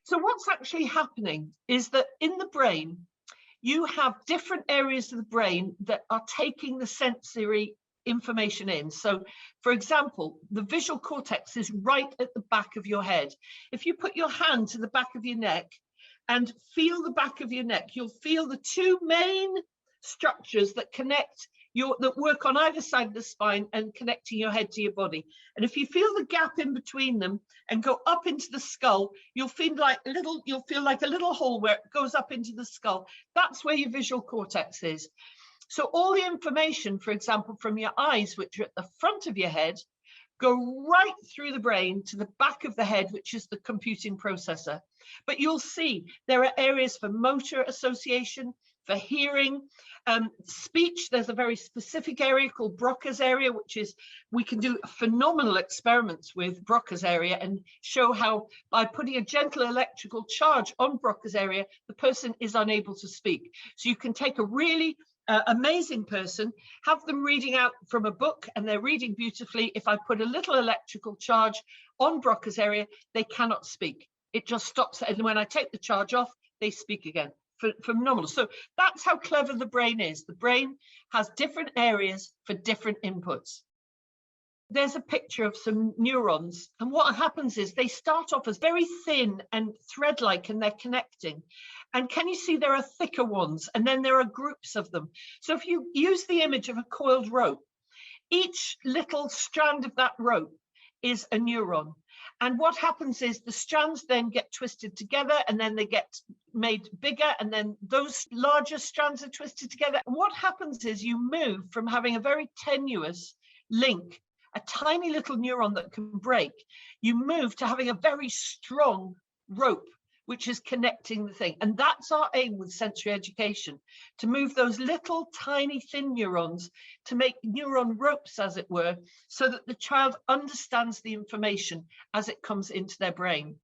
So what's actually happening is that in the brain, you have different areas of the brain that are taking the sensory information in. So, for example, the visual cortex is right at the back of your head. If you put your hand to the back of your neck and feel the back of your neck, you'll feel the two main structures that connect that work on either side of the spine and connecting your head to your body. And if you feel the gap in between them and go up into the skull, you'll feel like a little hole where it goes up into the skull. That's where your visual cortex is. So all the information, for example, from your eyes, which are at the front of your head, go right through the brain to the back of the head, which is the computing processor. But you'll see there are areas for motor association, for hearing, speech. There's a very specific area called Broca's area, which is, we can do phenomenal experiments with Broca's area and show how by putting a gentle electrical charge on Broca's area, the person is unable to speak. So you can take a really amazing person, have them reading out from a book and they're reading beautifully. If I put a little electrical charge on Broca's area, they cannot speak. It just stops. And when I take the charge off, they speak again. Phenomenal. So that's how clever the brain is. The brain has different areas for different inputs. There's a picture of some neurons, and what happens is they start off as very thin and thread-like, and they're connecting. And can you see there are thicker ones, and then there are groups of them. So if you use the image of a coiled rope, each little strand of that rope is a neuron. And what happens is the strands then get twisted together, and then they get made bigger, and then those larger strands are twisted together. And what happens is you move from having a very tenuous link, a tiny little neuron that can break, you move to having a very strong rope, which is connecting the thing. And that's our aim with sensory education, to move those little tiny thin neurons to make neuron ropes, as it were, so that the child understands the information as it comes into their brain.